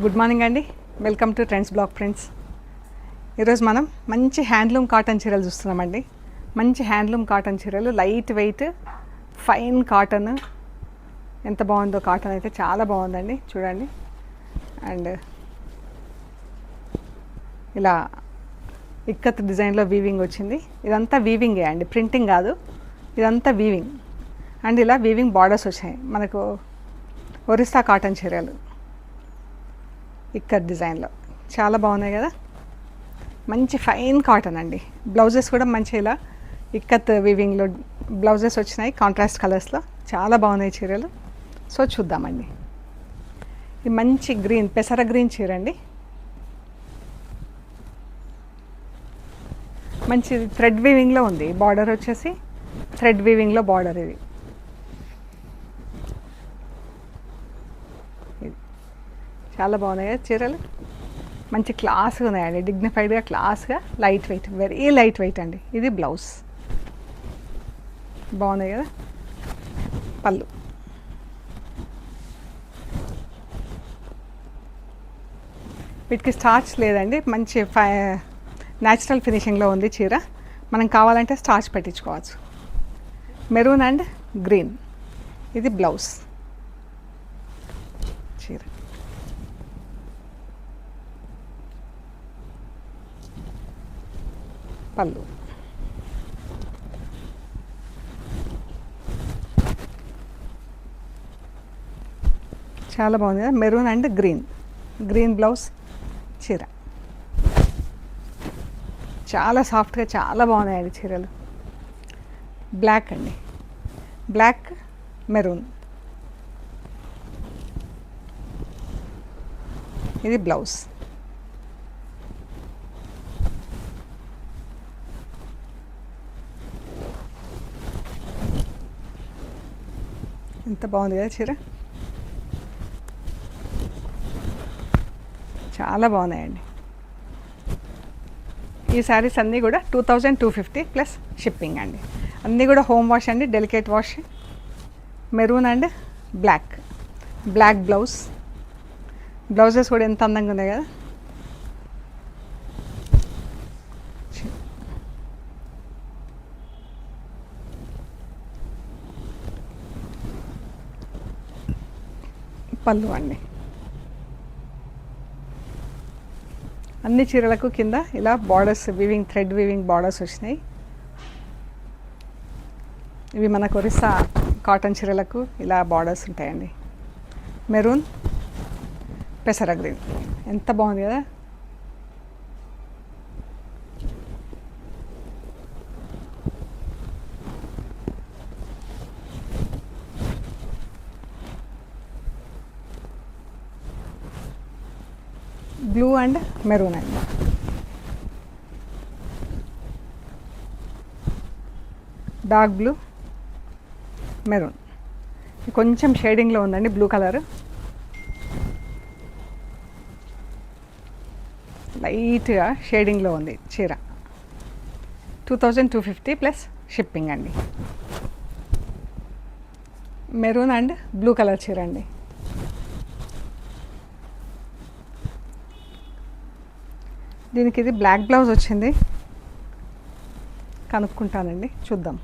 Good morning అండి. Welcome to trends blog friends. ఈరోజు మనం మంచి హ్యాండ్లూమ్ కాటన్ చీరలు చూస్తున్నామండి. మంచి హ్యాండ్లూమ్ కాటన్ చీరలు, లైట్ వెయిట్ ఫైన్ కాటన్. ఎంత బాగుందో కాటన్ అయితే, చాలా బాగుందండి చూడండి. అండ్ ఇలా ఇక్కత్ డిజైన్లో వీవింగ్ వచ్చింది. ఇదంతా వీవింగే అండి, ప్రింటింగ్ కాదు, ఇదంతా వీవింగ్. అండ్ ఇలా వీవింగ్ బార్డర్స్ వచ్చాయి మనకు. ఒరిస్సా కాటన్ చీరలు ఇక్కత్ డిజైన్లో చాలా బాగున్నాయి కదా. మంచి ఫైన్ కాటన్ అండి. బ్లౌజెస్ కూడా మంచి ఇలా ఇక్కత్ వీవింగ్లో బ్లౌజెస్ వచ్చినాయి, కాంట్రాస్ట్ కలర్స్లో. చాలా బాగున్నాయి చీరలు. సో చూద్దామండి. ఇది మంచి గ్రీన్, పెసర గ్రీన్ చీర అండి. మంచి థ్రెడ్ వీవింగ్లో ఉంది. బార్డర్ వచ్చేసి థ్రెడ్ వీవింగ్లో బార్డర్. ఇది చాలా బాగున్నాయి కదా చీరలు. మంచి క్లాస్గా ఉన్నాయండి, డిగ్నిఫైడ్గా, క్లాస్గా, light weight, very light weight అండి. ఇది బ్లౌజ్. బాగున్నాయి కదా. పళ్ళు, వీటికి స్టార్చ్ లేదండి. మంచి న్యాచురల్ ఫినిషింగ్లో ఉంది చీర. మనం కావాలంటే స్టార్చ్ పెట్టించుకోవచ్చు. మెరూన్ అండ్ గ్రీన్, ఇది బ్లౌజ్. చీర పళ్ళు, చాలా బాగుంది కదా. Maroon and green, green blouse చీర. చాలా సాఫ్ట్గా, చాలా బాగున్నాయండి చీరలు. బ్లాక్ అండి, బ్లాక్ మెరూన్, ఇది బ్లౌజ్. ఎంత బాగుంది కదా చీర. చాలా బాగున్నాయండి. ఈ శారీస్ అన్నీ కూడా 2250 ప్లస్ షిప్పింగ్ అండి. అన్నీ కూడా హోమ్ వాష్ అండి, delicate wash. Maroon and black, black blouse. Blouses కూడా ఎంత అందంగా ఉన్నాయి కదా. పళ్ళు అండి. అన్ని చీరలకు కింద ఇలా borders, weaving, thread weaving borders వచ్చినాయి. ఇవి మనకు ఒరిస్సా కాటన్ చీరలకు ఇలా బార్డర్స్ ఉంటాయండి. మెరూన్, పెసర గ్రీన్, ఎంత బాగుంది కదా. బ్లూ అండ్ మెరూన్ అండి. డార్క్ బ్లూ, మెరూన్, కొంచెం షేడింగ్లో ఉందండి బ్లూ కలర్. లైట్గా షేడింగ్లో ఉంది చీర. 2250 ప్లస్ షిప్పింగ్ అండి. మెరూన్ అండ్ బ్లూ కలర్ చీర అండి. దీనికి ఇది బ్లాక్ బ్లౌజ్ వచ్చింది, కనుక్కుంటానండి, చూద్దాం.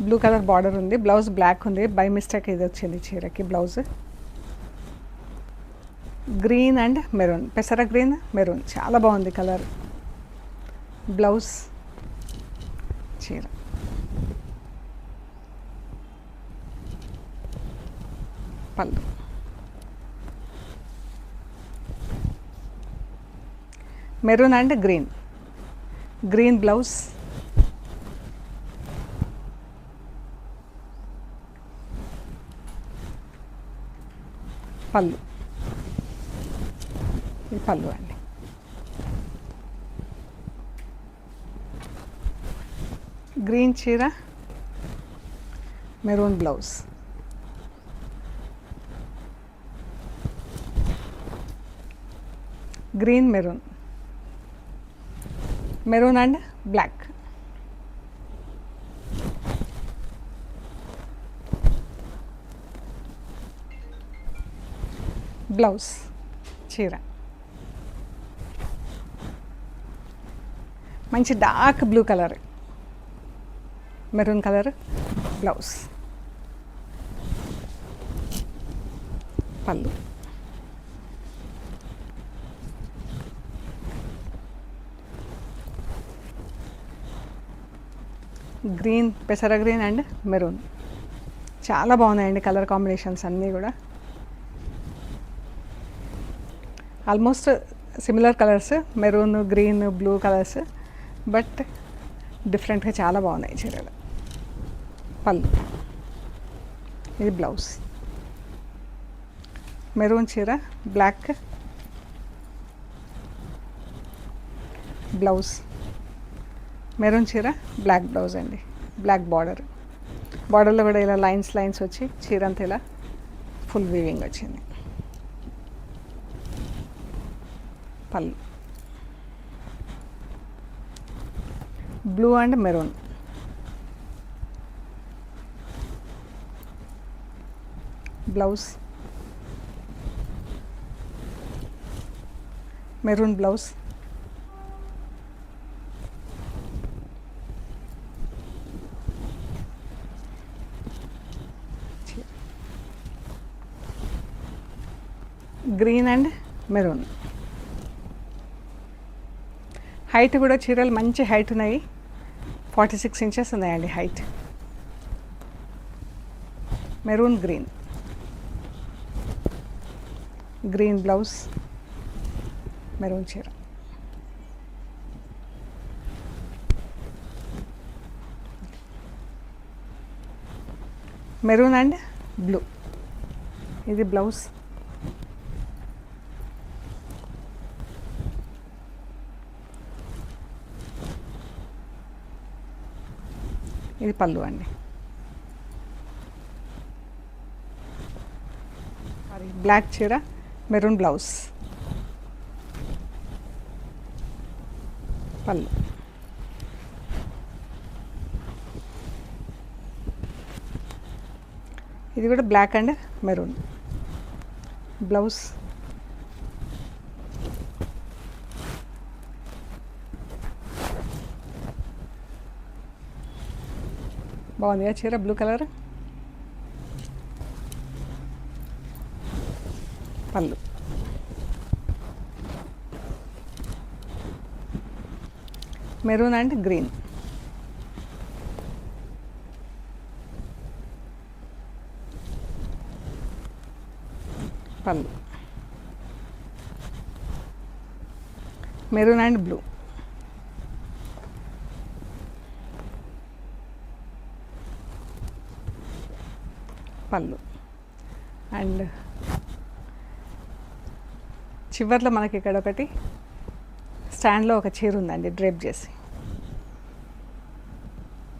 బ్లూ కలర్ బార్డర్ ఉంది, బ్లౌజ్ బ్లాక్ ఉంది. బై మిస్టేక్ ఇది వచ్చింది చీరకి బ్లౌజ్. గ్రీన్ అండ్ మెరూన్, పెసర గ్రీన్ మెరూన్, చాలా బాగుంది కలర్. బ్లౌజ్, చీర. పళ్ళు, maroon and green, green blouse. పళ్ళు, ఇది పళ్ళు అండి. గ్రీన్ చీర, maroon blouse. Green maroon, maroon and black. Blouse చీర మంచి dark blue colour, maroon colour blouse, పళ్ళు, గ్రీన్, పెసర గ్రీన్ అండ్ మెరూన్. చాలా బాగున్నాయండి కలర్ కాంబినేషన్స్ అన్నీ కూడా. Almost similar colours, maroon, green, blue colours, but డిఫరెంట్గా చాలా బాగున్నాయి చీరలు. పళ్ళు, ఇది బ్లౌజ్, మెరూన్ చీర, బ్లాక్ బ్లౌజ్, మెరూన్ చీర, బ్లాక్ బ్లౌజ్ అండి, బ్లాక్ బార్డర్. బార్డర్లో కూడా ఇలా లైన్స్ లైన్స్ వచ్చి చీర అంతా ఇలా ఫుల్ వీవింగ్ వచ్చింది. పళ్ళు, blue and maroon, blouse, maroon blouse, green and maroon. Height కూడా చీరలు మంచి హైట్ ఉన్నాయి, 46 ఇంచెస్ ఉన్నాయండి height. Maroon green, green blouse, maroon చీర. మెరూన్ అండ్ బ్లూ, ఇది బ్లౌజ్, ఇది పళ్ళు అండి. బ్లాక్ చీర, మెరూన్ బ్లౌజ్, పళ్ళు, ఇది కూడా బ్లాక్ అండ్ మెరూన్ బ్లౌజ్, బాగుంది చీర, బ్లూ కలర్, పళ్ళు, మెరూన్ అండ్ గ్రీన్, పళ్ళు, మెరూన్ అండ్ బ్లూ, పళ్ళు. అండ్ చివర్లో మనకి ఇక్కడ ఒకటి స్టాండ్లో ఒక చీర ఉందండి డ్రేప్ చేసి,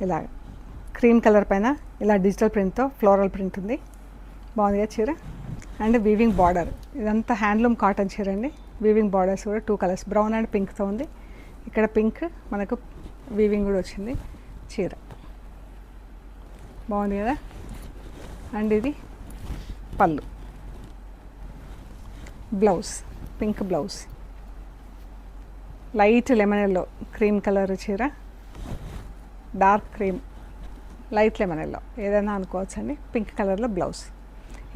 ఇలా క్రీమ్ కలర్ పైన ఇలా డిజిటల్ ప్రింట్తో ఫ్లోరల్ ప్రింట్ ఉంది, బాగుందిగా చీర. అండ్ వీవింగ్ బార్డర్, ఇదంతా హ్యాండ్లూమ్ కాటన్ చీర అండి. వీవింగ్ బార్డర్స్ కూడా 2 కలర్స్, బ్రౌన్ అండ్ పింక్తో ఉంది. ఇక్కడ పింక్ మనకు వీవింగ్ కూడా వచ్చింది చీర, బాగుంది కదా. అండ్ ఇది పళ్ళు, blouse, pink blouse, light lemon yellow cream colour చీర, dark cream, light lemon yellow ఏదైనా అనుకోవచ్చండి, పింక్ కలర్లో బ్లౌజ్.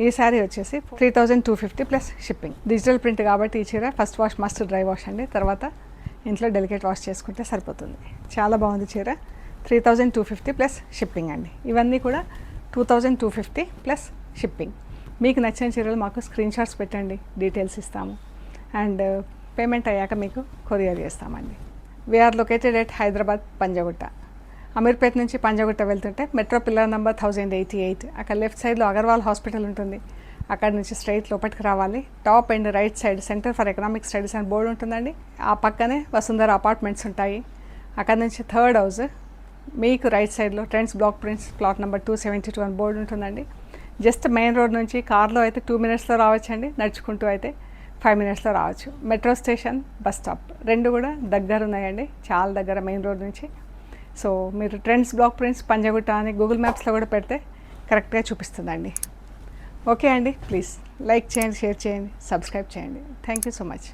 ఈ శారీ వచ్చేసి 3250 ప్లస్ షిప్పింగ్. డిజిటల్ ప్రింట్ కాబట్టి ఈ చీర first wash must dry wash అండి, తర్వాత ఇంట్లో డెలికేట్ వాష్ చేసుకుంటే సరిపోతుంది. చాలా బాగుంది చీర, 3250 ప్లస్ షిప్పింగ్ అండి. ఇవన్నీ కూడా 2250 ప్లస్ షిప్పింగ్. మీకు నచ్చిన చీరలు మాకు స్క్రీన్ షాట్స్ పెట్టండి, డీటెయిల్స్ ఇస్తాము. అండ్ పేమెంట్ అయ్యాక మీకు కొరియర్ చేస్తామండి. We are located at Hyderabad Panjagutta. Ameerpet నుంచి పంజగుట్ట వెళ్తుంటే మెట్రో పిల్లర్ నెంబర్ 1088, అక్కడ లెఫ్ట్ సైడ్లో అగర్వాల్ హాస్పిటల్ ఉంటుంది. అక్కడ నుంచి స్ట్రైట్ లోపలికి రావాలి. Top and right side centre for economic studies అని బోర్డు ఉంటుందండి. ఆ పక్కనే వసుంధర అపార్ట్మెంట్స్ ఉంటాయి. అక్కడ నుంచి 3rd హౌస్ మీకు రైట్ సైడ్లో trends block prints plot number 272 అని బోర్డు ఉంటుందండి. జస్ట్ మెయిన్ రోడ్ నుంచి కార్లో అయితే 2 మినిట్స్లో రావచ్చండి, నడుచుకుంటూ అయితే 5 మినిట్స్లో రావచ్చు. మెట్రో స్టేషన్, బస్ స్టాప్ రెండు కూడా దగ్గర ఉన్నాయండి, చాలా దగ్గర మెయిన్ రోడ్ నుంచి. సో మీరు ట్రెండ్స్ బ్లాక్ ప్రింట్స్ పంజగుట్ట అని గూగుల్ మ్యాప్స్లో కూడా పెడితే కరెక్ట్గా చూపిస్తుందండి. ఓకే అండి, ప్లీజ్ లైక్ చేయండి, షేర్ చేయండి, సబ్స్క్రైబ్ చేయండి. Thank you so much.